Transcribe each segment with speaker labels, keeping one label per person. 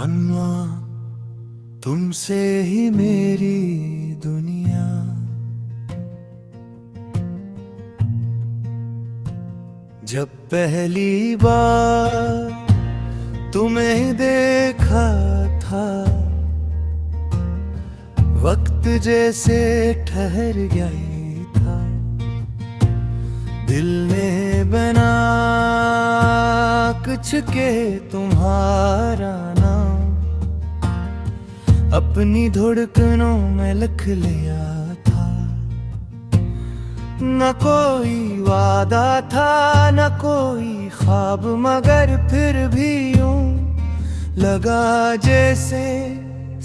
Speaker 1: अन्वा तुमसे ही मेरी दुनिया। जब पहली बार तुम्हें देखा था, वक्त जैसे ठहर गया था। दिल ने बना कुछ के तुम्हारा नाम अपनी धड़कनों में लिख लिया था। न कोई वादा था न कोई ख्वाब, मगर फिर भी यूं लगा जैसे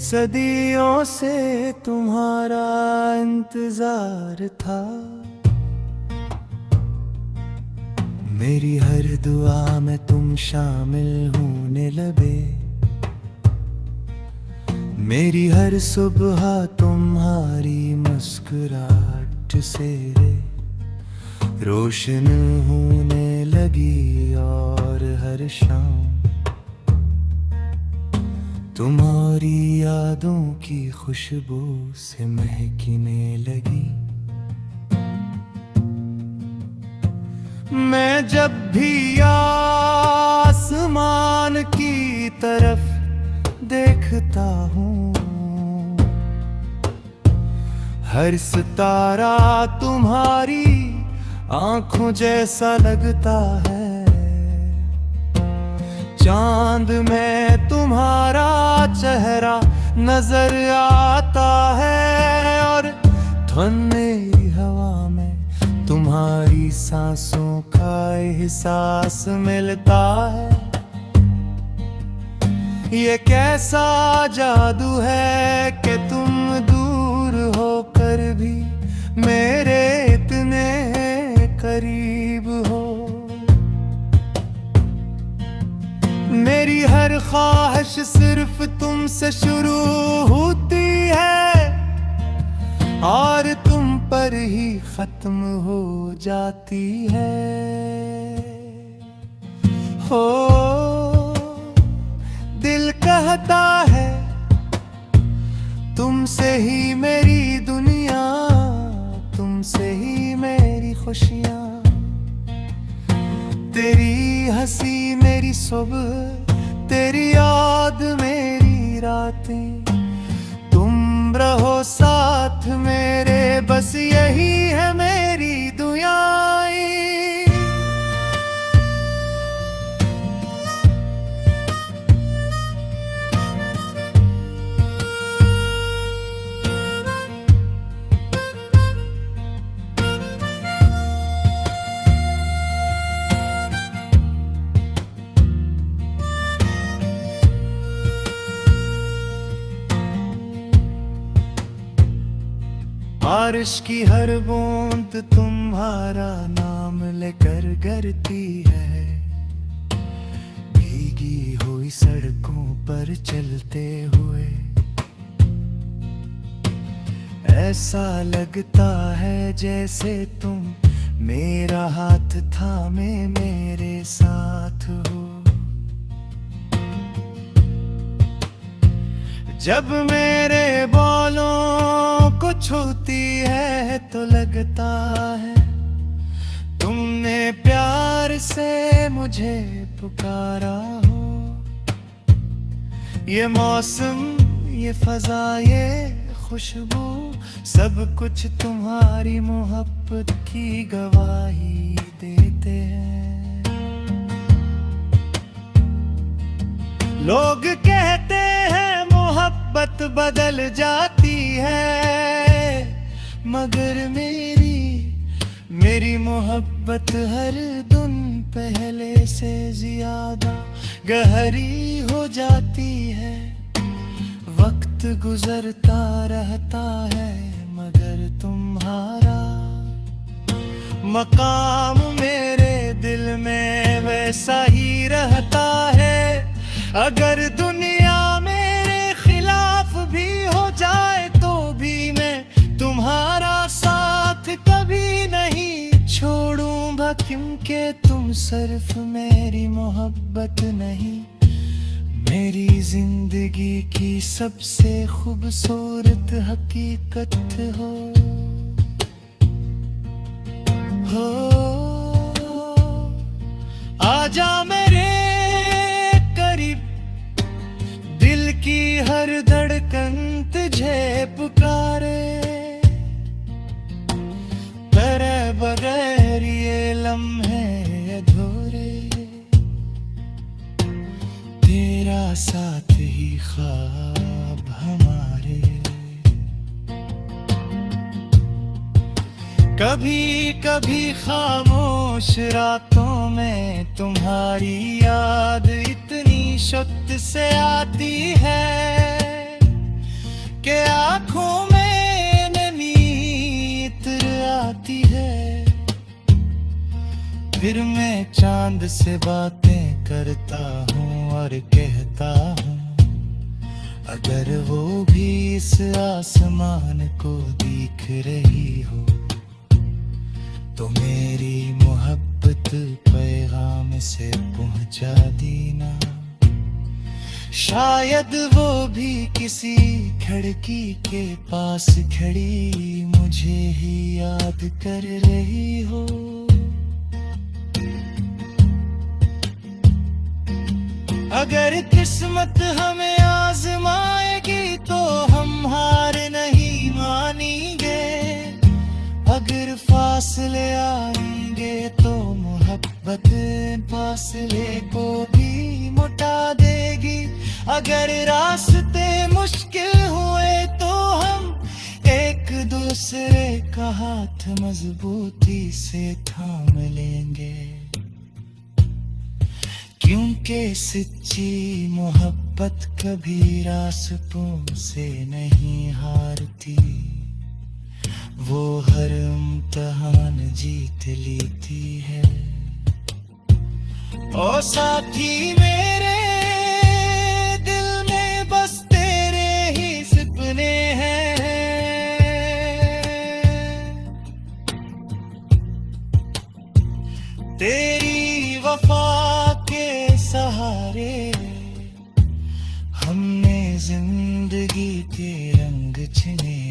Speaker 1: सदियों से तुम्हारा इंतजार था। मेरी हर दुआ में तुम शामिल होने लगे, मेरी हर सुबह तुम्हारी मुस्कुराहट से रोशन होने लगी। और हर शाम तुम्हारी यादों की खुशबू से महकने लगी। मैं जब भी आसमान की तरफ देखता हूँ, हर सितारा तुम्हारी आंखों जैसा लगता है। चांद में तुम्हारा चेहरा नजर आता है, और ठंडी हवा में तुम्हारी सांसों का एहसास मिलता है। ये कैसा जादू है कि तुम दूर होकर भी मेरे इतने करीब हो। मेरी हर ख्वाहिश सिर्फ तुमसे शुरू होती है, और तुम पर ही खत्म हो जाती है। हो दिल कहता है तुमसे ही मेरी दुनिया, तुमसे ही मेरी खुशियाँ। तेरी हंसी मेरी सुबह, तेरी याद मेरी रातें। तुम रहो साथ मेरे, बस यही है मेरी दुआएं। बारिश की हर बूंद तुम्हारा नाम लेकर गिरती है। भीगी हुई सड़कों पर चलते हुए ऐसा लगता है जैसे तुम मेरा हाथ थामे मेरे साथ हो। जब मेरे बालों को छूती है तो लगता है तुमने प्यार से मुझे पुकारा हो। ये मौसम, ये फजा, ये खुशबू, सब कुछ तुम्हारी मोहब्बत की गवाही देते हैं। लोग कहते हैं मोहब्बत बदल जाती है, मगर मेरी मोहब्बत हर दिन पहले से ज्यादा गहरी हो जाती है। वक्त गुजरता रहता है मगर तुम्हारा मकाम मेरे दिल में वैसा ही रहता है। अगर दुनिया मेरे खिलाफ भी हो जाए तो भी मैं तुम्हारा साथ कभी नहीं छोड़ूंगा, क्योंकि तुम सिर्फ मेरी मोहब्बत नहीं मेरी जिंदगी की सबसे खूबसूरत हकीकत हो आजा मेरे करीब, दिल की हर धड़कन तुझे पुकारे, तेरे बगैर ये लम्हे अधूरे, तेरा साथ ही ख्वाब हमारे। कभी कभी खामोश रातों में तुम्हारी याद इतनी शक्ति से आती है कि आंखों में नमी इतर आती है। फिर मैं चांद से बातें करता हूँ और कहता हूँ, अगर वो भी इस आसमान को दिख रही हो तो मेरी मोहब्बत पैगाम से पहुंचा देना। शायद वो भी किसी खिड़की के पास खड़ी मुझे ही याद कर रही हो। अगर किस्मत हमें आजमाएगी तो हम हार नहीं मानेंगे, अगर फासले आएंगे तो मोहब्बत फासले को भी मिटा देगी। अगर रास्ते मुश्किल हुए तो हम एक दूसरे का हाथ मजबूती से थाम लेंगे, क्योंकि सच्ची मोहब्बत कभी रास्तों से नहीं हारती, वो हर इम्तिहान जीत लेती है। ओ साथी मेरे दिल में बस तेरे ही सपने हैं, तेरी वफा के सहारे हमने जिंदगी के रंग चुने